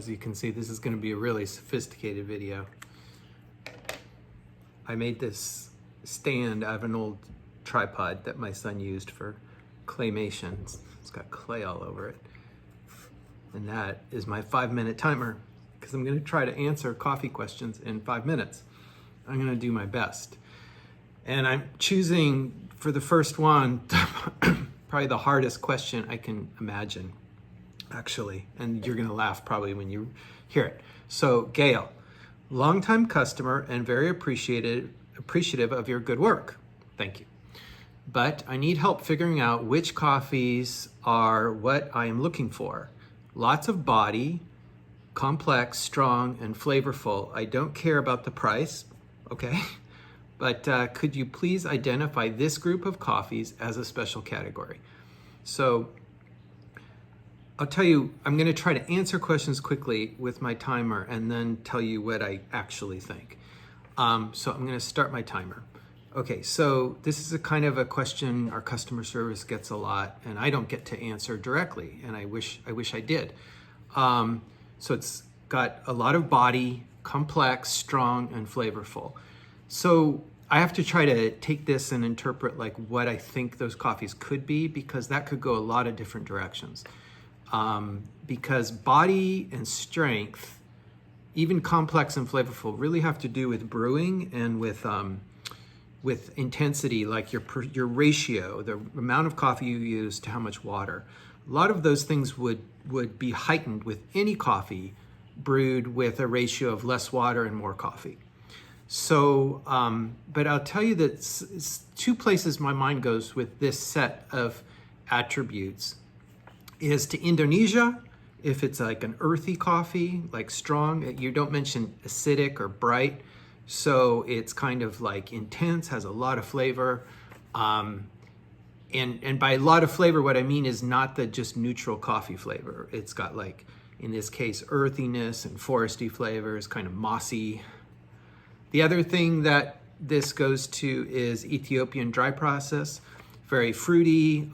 as you can see, this is going to be a really sophisticated video. I made this stand out of an old tripod that my son used for claymation. It's got clay all over it. And that is my 5-minute timer, because I'm going to try to answer coffee questions in 5 minutes. I'm going to do my best. And I'm choosing for the first one, probably the hardest question I can imagine, actually. And you're going to laugh probably when you hear it. So, Gail, longtime customer and very appreciative of your good work. Thank you. But I need help figuring out which coffees are what I am looking for. Lots of body, complex, strong, and flavorful. I don't care about the price, okay? But could you please identify this group of coffees as a special category? So I'll tell you, I'm going to try to answer questions quickly with my timer and then tell you what I actually think. So I'm going to start my timer. Okay, so this is a kind of a question our customer service gets a lot, and I don't get to answer directly, and I wish I did. So it's got a lot of body, complex, strong, and flavorful. So I have to try to take this and interpret like what I think those coffees could be, because that could go a lot of different directions. Because body and strength, even complex and flavorful, really have to do with brewing and with intensity, like your ratio, the amount of coffee you use to how much water. A lot of those things would be heightened with any coffee brewed with a ratio of less water and more coffee. So, but I'll tell you that it's 2 places my mind goes with this set of attributes is to Indonesia, if it's like an earthy coffee, like strong. You don't mention acidic or bright. So it's kind of like intense, has a lot of flavor. And by a lot of flavor, what I mean is not the just neutral coffee flavor. It's got like, in this case, earthiness and foresty flavors, kind of mossy. The other thing that this goes to is Ethiopian dry process, very fruity,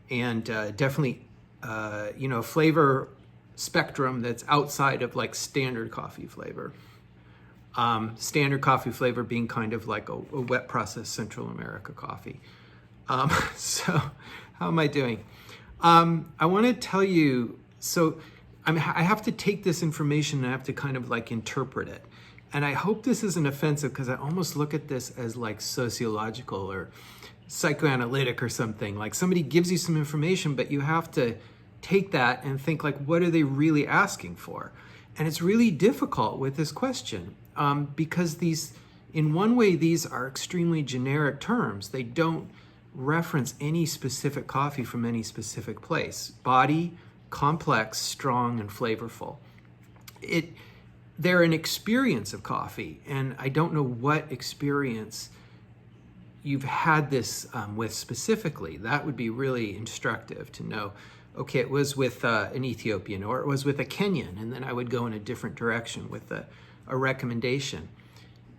and definitely, flavor spectrum that's outside of like standard coffee flavor. Standard coffee flavor being kind of like a wet processed Central America coffee. So how am I doing? I want to tell you, so I have to take this information and I have to kind of like interpret it. And I hope this isn't offensive, because I almost look at this as like sociological or psychoanalytic or something. Like somebody gives you some information, but you have to take that and think like, what are they really asking for? And it's really difficult with this question. Because in one way, these are extremely generic terms. They don't reference any specific coffee from any specific place. Body, complex, strong, and flavorful. They're an experience of coffee, and I don't know what experience you've had this with specifically. That would be really instructive to know. Okay, it was with an Ethiopian, or it was with a Kenyan, and then I would go in a different direction with a recommendation.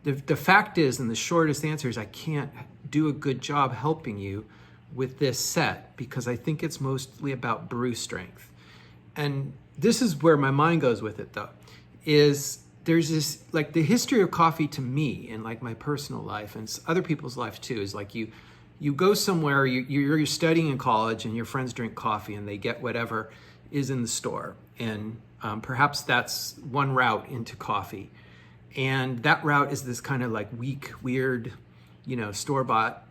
The fact is, and the shortest answer is, I can't do a good job helping you with this set, because I think it's mostly about brew strength. And this is where my mind goes with it, though, is there's this, like, the history of coffee to me, and like my personal life and other people's life too, is like you go somewhere, you're studying in college, and your friends drink coffee and they get whatever is in the store. And perhaps that's one route into coffee. And that route is this kind of like weak, weird, store-bought,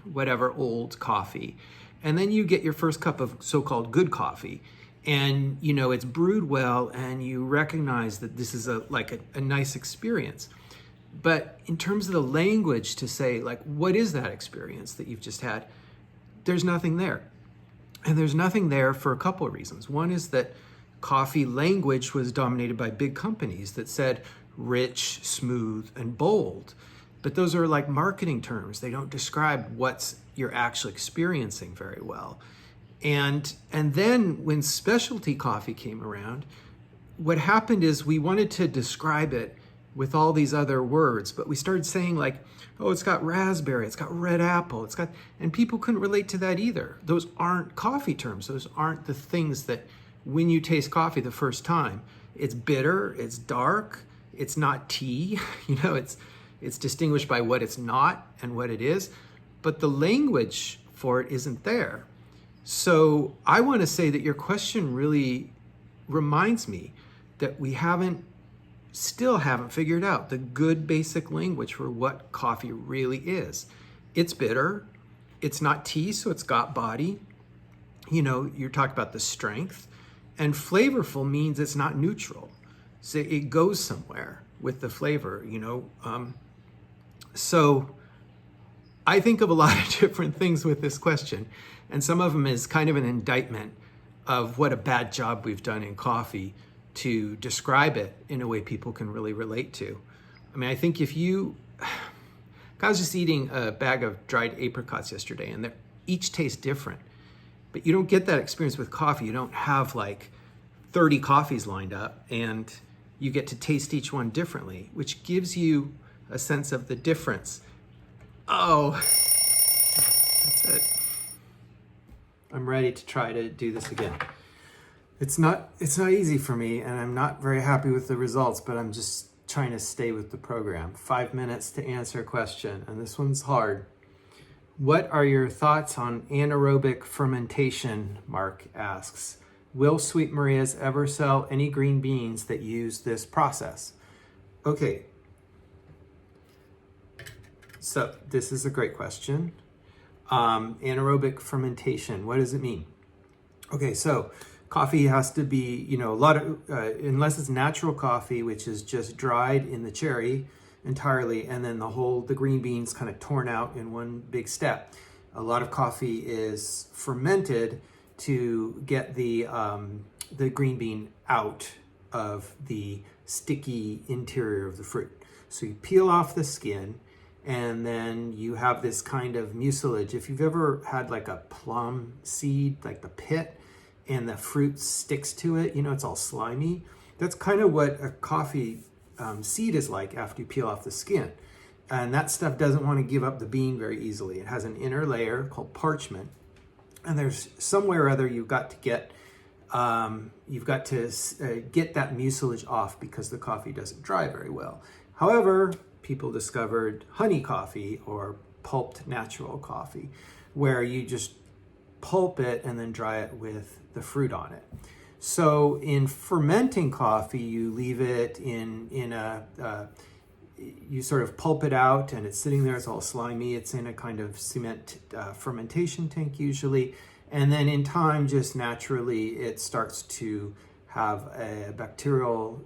whatever, old coffee. And then you get your first cup of so-called good coffee. And, it's brewed well, and you recognize that this is a nice experience. But in terms of the language to say, like, what is that experience that you've just had? There's nothing there. And there's nothing there for a couple of reasons. One is that coffee language was dominated by big companies that said rich, smooth, and bold. But those are like marketing terms. They don't describe what you're actually experiencing very well. And then when specialty coffee came around, what happened is we wanted to describe it with all these other words, but we started saying like, oh, it's got raspberry, it's got red apple, and people couldn't relate to that either. Those aren't coffee terms. Those aren't the things that when you taste coffee the first time. It's bitter, it's dark, it's not tea, it's distinguished by what it's not and what it is, but the language for it isn't there. So I want to say that your question really reminds me that we still haven't figured out the good basic language for what coffee really is. It's bitter, it's not tea, so it's got body. You're talking about the strength. And flavorful means it's not neutral. So it goes somewhere with the flavor, So I think of a lot of different things with this question. And some of them is kind of an indictment of what a bad job we've done in coffee to describe it in a way people can really relate to. I mean, I think I was just eating a bag of dried apricots yesterday, and they each taste different. But you don't get that experience with coffee. You don't have like 30 coffees lined up, and you get to taste each one differently, which gives you a sense of the difference. Oh, that's it. I'm ready to try to do this again. It's not easy for me, and I'm not very happy with the results, but I'm just trying to stay with the program. 5 minutes to answer a question, and this one's hard. What are your thoughts on anaerobic fermentation? Mark asks. Will Sweet Maria's ever sell any green beans that use this process? Okay. So this is a great question. Anaerobic fermentation, what does it mean? Okay, so coffee has to be, unless it's natural coffee, which is just dried in the cherry entirely, and then the green beans kind of torn out in one big step. A lot of coffee is fermented to get the green bean out of the sticky interior of the fruit. So you peel off the skin, and then you have this kind of mucilage. If you've ever had like a plum seed, like the pit, and the fruit sticks to it, it's all slimy. That's kind of what a coffee seed is like after you peel off the skin. And that stuff doesn't want to give up the bean very easily. It has an inner layer called parchment. And there's somewhere or other you've got to get that mucilage off because the coffee doesn't dry very well. However, people discovered honey coffee or pulped natural coffee, where you just pulp it and then dry it with the fruit on it. So in fermenting coffee, you leave it you sort of pulp it out, and it's sitting there, it's all slimy. It's in a kind of cement fermentation tank usually. And then in time, just naturally, it starts to have a bacterial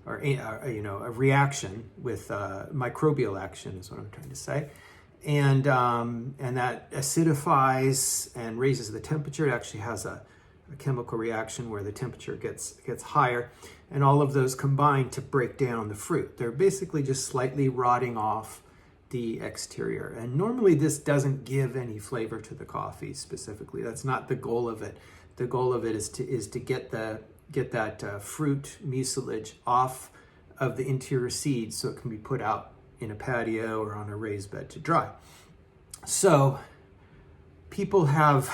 a reaction with microbial action is what I'm trying to say. And that acidifies and raises the temperature. It actually has a chemical reaction where the temperature gets higher, and all of those combine to break down the fruit. They're basically just slightly rotting off the exterior. And normally this doesn't give any flavor to the coffee specifically. That's not the goal of it. The goal of it is to get that fruit mucilage off of the interior seeds so it can be put out in a patio or on a raised bed to dry. So people have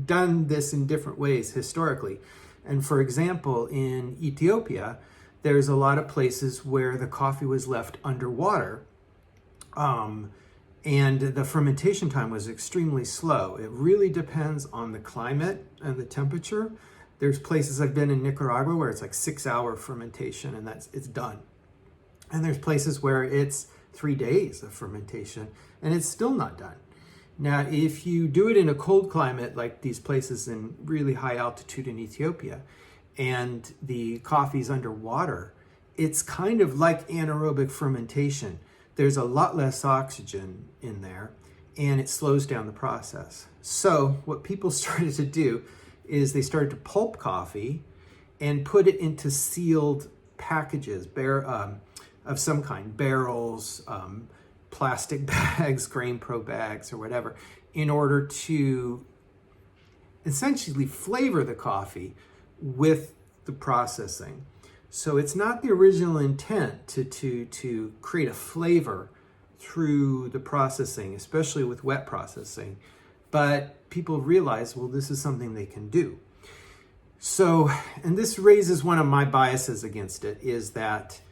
done this in different ways historically. And for example, in Ethiopia, there's a lot of places where the coffee was left underwater, and the fermentation time was extremely slow. It really depends on the climate and the temperature. There's places I've been in Nicaragua where it's like 6-hour fermentation and it's done. And there's places where it's 3 days of fermentation and it's still not done. Now, if you do it in a cold climate, like these places in really high altitude in Ethiopia, and the coffee's underwater, it's kind of like anaerobic fermentation. There's a lot less oxygen in there, and it slows down the process. So what people started to do is they started to pulp coffee and put it into sealed packages of some kind, barrels, plastic bags, Grain Pro bags, or whatever, in order to essentially flavor the coffee with the processing. So it's not the original intent to create a flavor through the processing, especially with wet processing, but people realize, well, this is something they can do. So, and this raises one of my biases against it, is that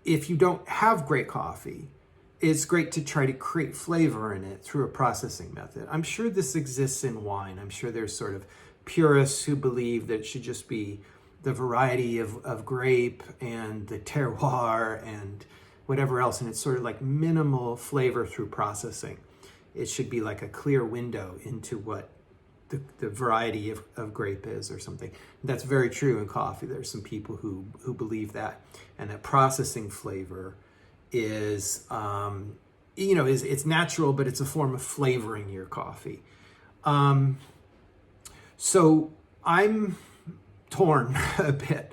if you don't have great coffee, it's great to try to create flavor in it through a processing method. I'm sure this exists in wine. I'm sure there's sort of purists who believe that it should just be the variety of grape and the terroir and whatever else, and it's sort of like minimal flavor through processing. It should be like a clear window into what the variety of grape is or something. That's very true in coffee. There's some people who believe that, and that processing flavor is, it's natural, but it's a form of flavoring your coffee. So I'm torn a bit.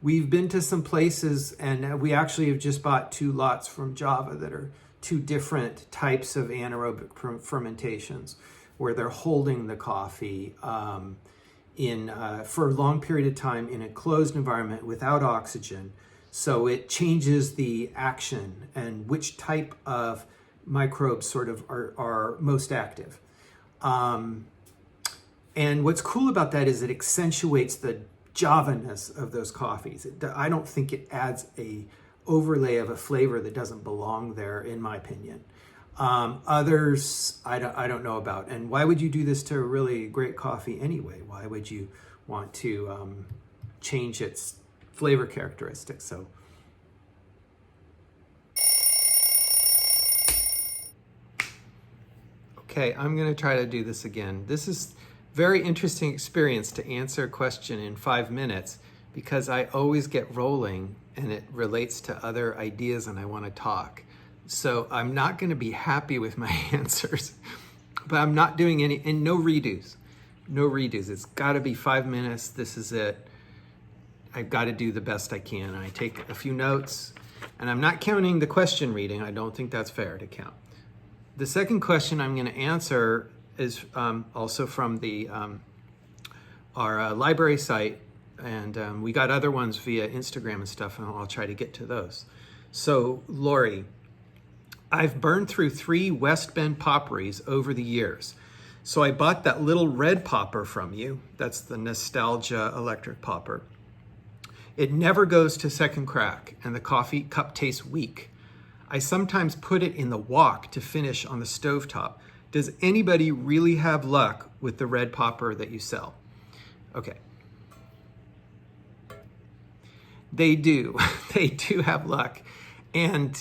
We've been to some places, and we actually have just bought 2 lots from Java that are 2 different types of anaerobic fermentations, where they're holding the coffee for a long period of time in a closed environment without oxygen. So it changes the action and which type of microbes sort of are most active. And what's cool about that is it accentuates the Java-ness of those coffees. I don't think it adds a overlay of a flavor that doesn't belong there, in my opinion. Others, I don't know about. And why would you do this to a really great coffee anyway? Why would you want to change its flavor characteristics? So, okay, I'm going to try to do this again. This is very interesting experience to answer a question in 5 minutes, because I always get rolling and it relates to other ideas and I want to talk. So I'm not going to be happy with my answers, but I'm not doing any, and no redos. It's got to be 5 minutes. This is it. I've got to do the best I can. I take a few notes, and I'm not counting the question reading. I don't think that's fair to count. The second question I'm going to answer is also from our library site, and we got other ones via Instagram and stuff, and I'll try to get to those. So, Lori, I've burned through 3 West Bend popperies over the years. So I bought that little red popper from you. That's the Nostalgia electric popper. It never goes to second crack, and the coffee cup tastes weak. I sometimes put it in the wok to finish on the stovetop. Does anybody really have luck with the red popper that you sell? Okay. They do. They do have luck. And,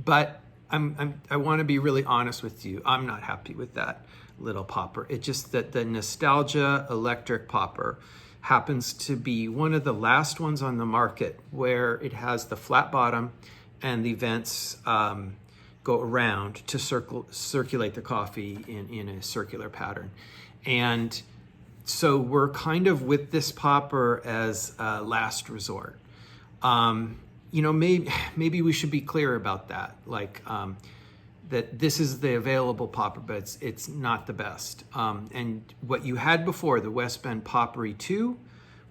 but I want to be really honest with you. I'm not happy with that little popper. It's just that the Nostalgia electric popper happens to be one of the last ones on the market where it has the flat bottom and the vents go around to circulate the coffee in a circular pattern. And so we're kind of with this popper as a last resort. Maybe we should be clear about that, like that this is the available popper, but it's not the best. And what you had before, the West Bend Poppery 2,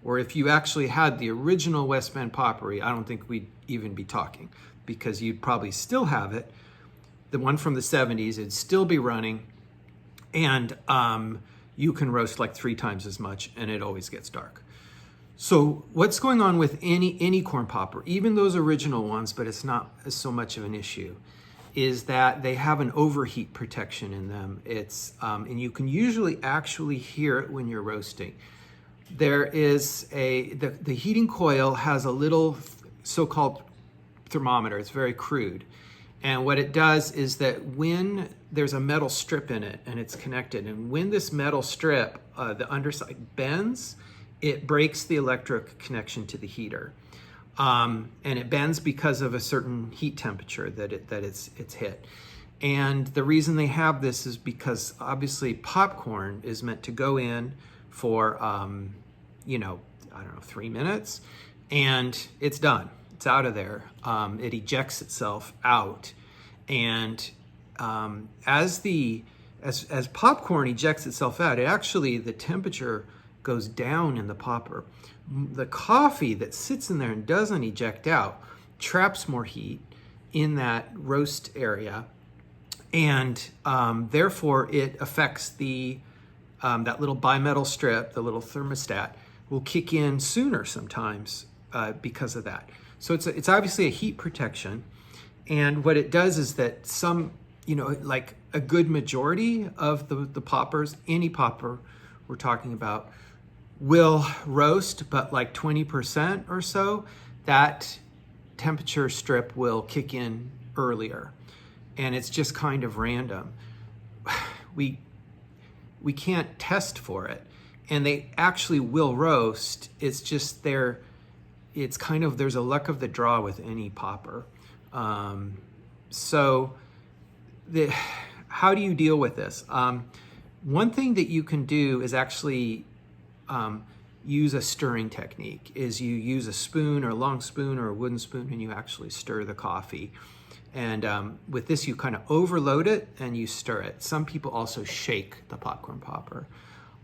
or if you actually had the original West Bend Poppery, I don't think we'd even be talking, because you'd probably still have it. The one from the 70s, it'd still be running, and you can roast like 3 times as much, and it always gets dark. So what's going on with any corn popper, even those original ones, but it's not so much of an issue, is that they have an overheat protection in them. It's and you can usually actually hear it when you're roasting. There is the heating coil has a little so-called thermometer. It's very crude. And what it does is that when there's a metal strip in it and it's connected, and when this metal strip, the underside bends, it breaks the electric connection to the heater. And it bends because of a certain heat temperature that it's hit. And the reason they have this is because obviously popcorn is meant to go in for, 3 minutes, and it's done. It's out of there. It ejects itself out. And as popcorn ejects itself out, the temperature goes down in the popper. The coffee that sits in there and doesn't eject out traps more heat in that roast area, and therefore it affects the that little bimetal strip, the little thermostat, will kick in sooner sometimes because of that. So it's obviously a heat protection. And what it does is that some, like a good majority of the poppers, any popper we're talking about, will roast, but like 20% or so, that temperature strip will kick in earlier. And it's just kind of random. We can't test for it. And they actually will roast. It's just there's a luck of the draw with any popper. So how do you deal with this? One thing that you can do is actually use a stirring technique. Is you use a spoon or a long spoon or a wooden spoon and you actually stir the coffee. And with this, you kind of overload it and you stir it. Some people also shake the popcorn popper.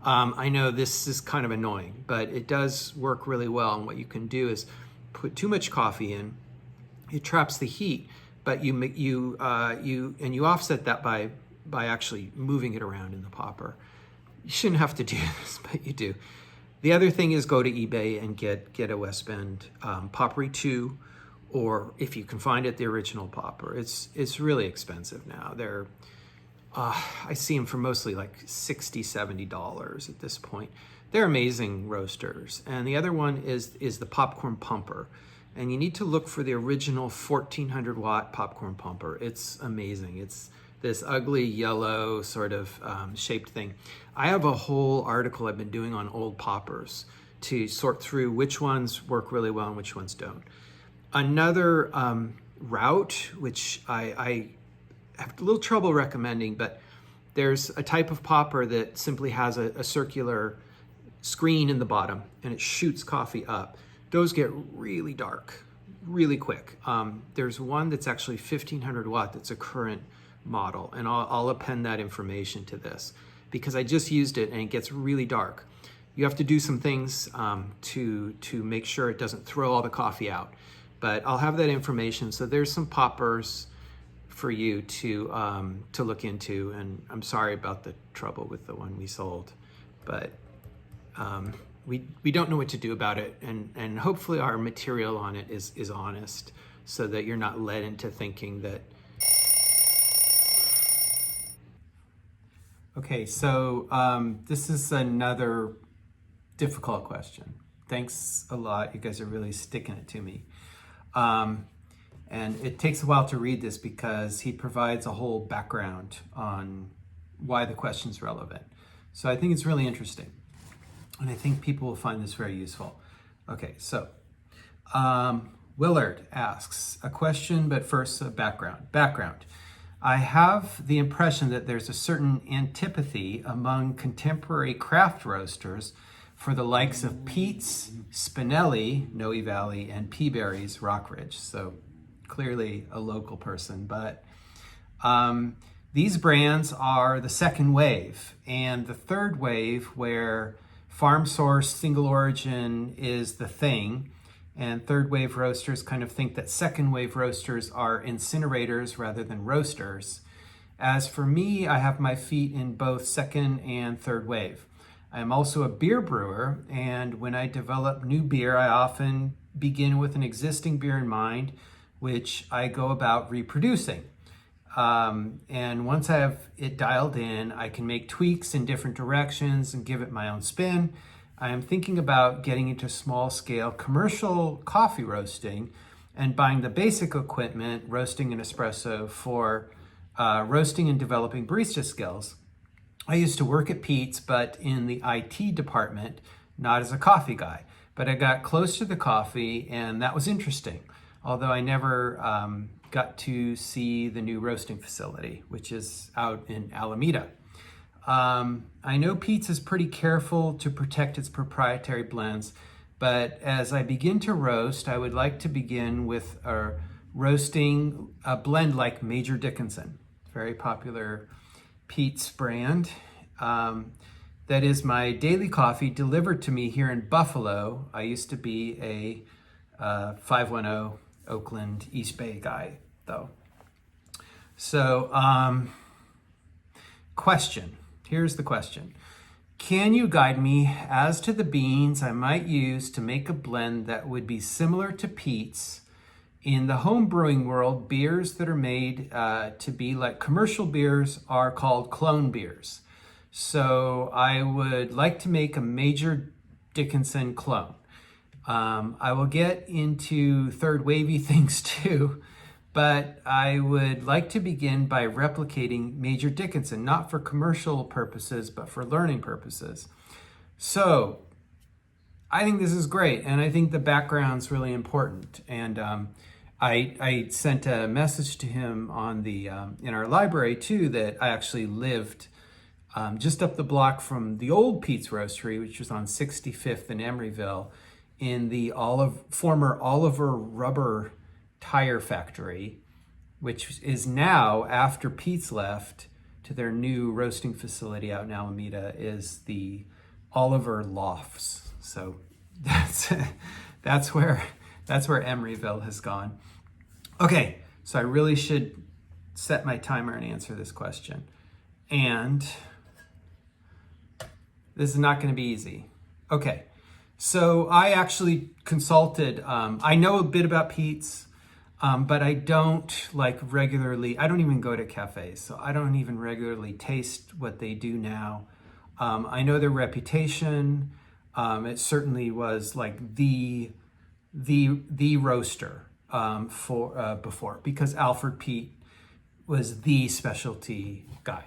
I know this is kind of annoying, but it does work really well. And what you can do is put too much coffee in. It traps the heat, but you offset that by actually moving it around in the popper. You shouldn't have to do this, but you do. The other thing is go to eBay and get a West Bend Poppery 2, or if you can find it, the original popper. It's really expensive now. They're I see them for mostly like $60, $70 at this point. They're amazing roasters. And the other one is the popcorn pumper. And you need to look for the original 1400 watt popcorn pumper. It's amazing. It's this ugly yellow sort of shaped thing. I have a whole article I've been doing on old poppers to sort through which ones work really well and which ones don't. Another route, which I have a little trouble recommending, but there's a type of popper that simply has a circular screen in the bottom and it shoots coffee up. Those get really dark really quick. There's one that's actually 1500 watt that's a current model, and I'll append that information to this because I just used it and it gets really dark. You have to do some things to make sure it doesn't throw all the coffee out, but I'll have that information. So there's some poppers for you to look into, and I'm sorry about the trouble with the one we sold, but we don't know what to do about it, and hopefully our material on it is honest, so that you're not led into thinking that. Okay, so this is another difficult question. Thanks a lot. You guys are really sticking it to me. And it takes a while to read this because he provides a whole background on why the question's relevant. So I think it's really interesting. And I think people will find this very useful. Okay, so Willard asks a question, but first a background. I have the impression that there's a certain antipathy among contemporary craft roasters for the likes of Peets, Spinelli, Noe Valley, and Peaberry's Rockridge. So clearly a local person, but these brands are the second wave, and the third wave where farm source single origin is the thing, and third wave roasters kind of think that second wave roasters are incinerators rather than roasters. As for me, I have my feet in both second and third wave. I am also a beer brewer, and when I develop new beer, I often begin with an existing beer in mind, which I go about reproducing. And once I have it dialed in, I can make tweaks in different directions and give it my own spin. I am thinking about getting into small scale commercial coffee roasting and buying the basic equipment, roasting an espresso, for roasting and developing barista skills. I used to work at Peets, but in the IT department, not as a coffee guy. But I got close to the coffee, and that was interesting. Although I never got to see the new roasting facility, which is out in Alameda. I know Peets is pretty careful to protect its proprietary blends, but as I begin to roast, I would like to begin with roasting a blend like Major Dickenson, very popular Peets brand. That is my daily coffee delivered to me here in Buffalo. I used to be a 510 Oakland East Bay guy, though. So, question. Here's the question. Can you guide me as to the beans I might use to make a blend that would be similar to Peets? In the home brewing world, beers that are made to be like commercial beers are called clone beers. So I would like to make a Major Dickenson clone. I will get into third wavy things too, but I would like to begin by replicating Major Dickenson, not for commercial purposes, but for learning purposes. So I think this is great, and I think the background's really important. And I sent a message to him on the in our library too, that I actually lived just up the block from the old Peets Roastery, which was on 65th in Emeryville, in the former Oliver Rubber Tire Factory, which is now, after Peets left to their new roasting facility out in Alameda, is the Oliver Lofts. So that's where Emeryville has gone. Okay, so I really should set my timer and answer this question. And this is not going to be easy. Okay, so I actually consulted. I know a bit about Peets, but I don't regularly. I don't even go to cafes, so I don't even regularly taste what they do now. I know their reputation. It certainly was like the roaster for before, because Alfred Peet was the specialty guy.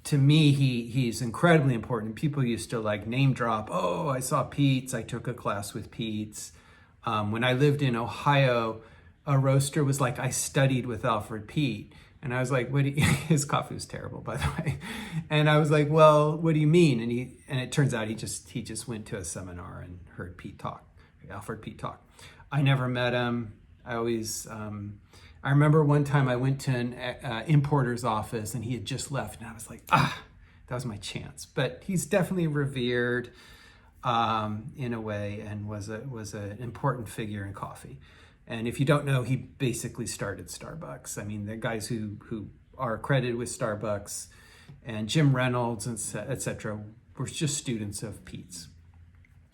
To me, he's incredibly important. People used to name drop. Oh, I saw Peets. I took a class with Peets. When I lived in Ohio, a roaster was like, I studied with Alfred Peet. And I was like, his coffee was terrible, by the way. And I was like, well, what do you mean? And it turns out he just went to a seminar and heard Alfred Peet talk. I never met him. I remember one time I went to an importer's office and he had just left, and I was like, that was my chance. But he's definitely revered in a way, and was an important figure in coffee. And if you don't know, he basically started Starbucks. I mean, the guys who are credited with Starbucks and Jim Reynolds, et cetera, were just students of Peets,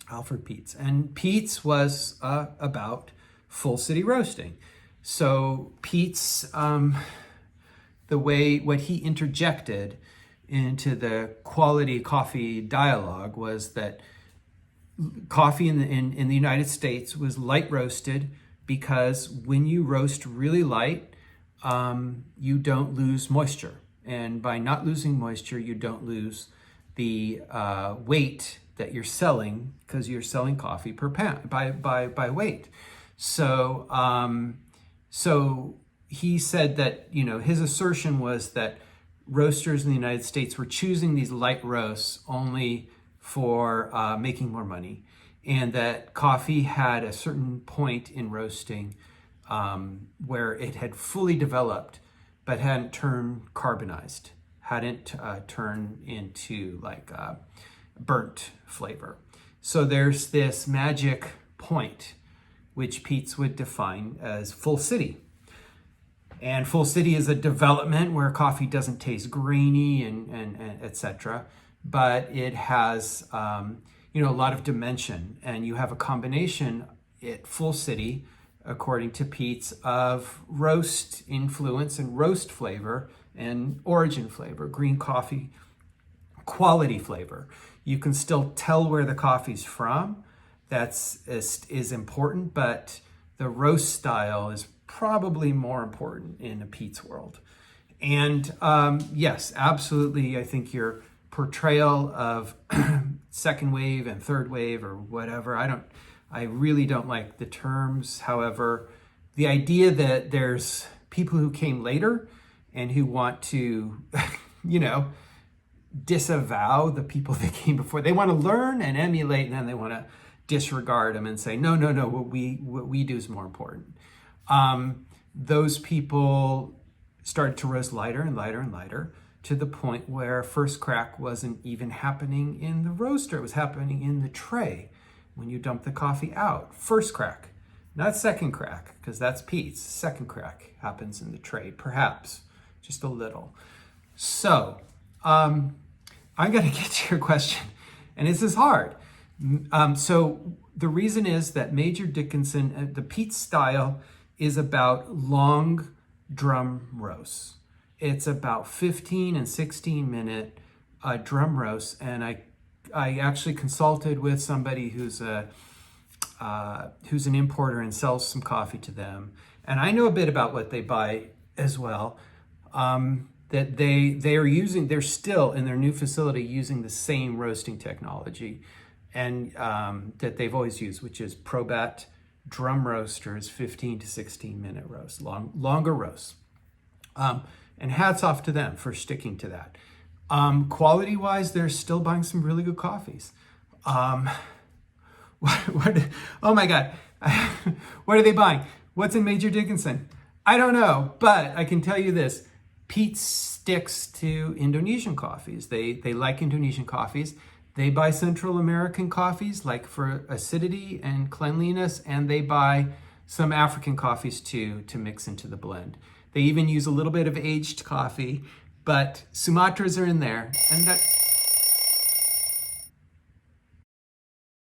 Alfred Peets. And Peets was about full city roasting. So Peets, what he interjected into the quality coffee dialogue was that coffee in the United States was light roasted, because when you roast really light, you don't lose moisture. And by not losing moisture, you don't lose the weight that you're selling, because you're selling coffee per pound by weight. So he said that, his assertion was that roasters in the United States were choosing these light roasts only for making more money, and that coffee had a certain point in roasting where it had fully developed but hadn't turned carbonized, hadn't turned into burnt flavor. So there's this magic point, which Peets would define as full city. And full city is a development where coffee doesn't taste grainy and et cetera, but it has a lot of dimension, and you have a combination at full city, according to Peets, of roast influence and roast flavor and origin flavor, green coffee quality flavor. You can still tell where the coffee's from. Is important, but the roast style is probably more important in a Peets world. And yes, absolutely, I think your portrayal of second wave and third wave or whatever, I really don't like the terms. However, the idea that there's people who came later and who want to, disavow the people that came before. They want to learn and emulate, and then they want to disregard them and say, no, what we do is more important. Those people started to roast lighter and lighter and lighter, to the point where first crack wasn't even happening in the roaster. It was happening in the tray when you dump the coffee out. First crack, not second crack, because that's Peets. Second crack happens in the tray, perhaps, just a little. So I'm going to get to your question. And this is hard. So the reason is that Major Dickenson, the Peets style, is about long drum roasts. It's about 15 and 16 minute drum roasts. And I actually consulted with somebody who's an importer and sells some coffee to them. And I know a bit about what they buy as well. That they're still in their new facility using the same roasting technology and that they've always used, which is Probat drum roasters, 15 to 16 minute roasts, longer roasts. And hats off to them for sticking to that. Quality wise, they're still buying some really good coffees. Oh my God, what are they buying? What's in Major Dickenson? I don't know, but I can tell you this. Peets sticks to Indonesian coffees. They like Indonesian coffees. They buy Central American coffees, like for acidity and cleanliness, and they buy some African coffees too to mix into the blend. They even use a little bit of aged coffee, but Sumatras are in there, and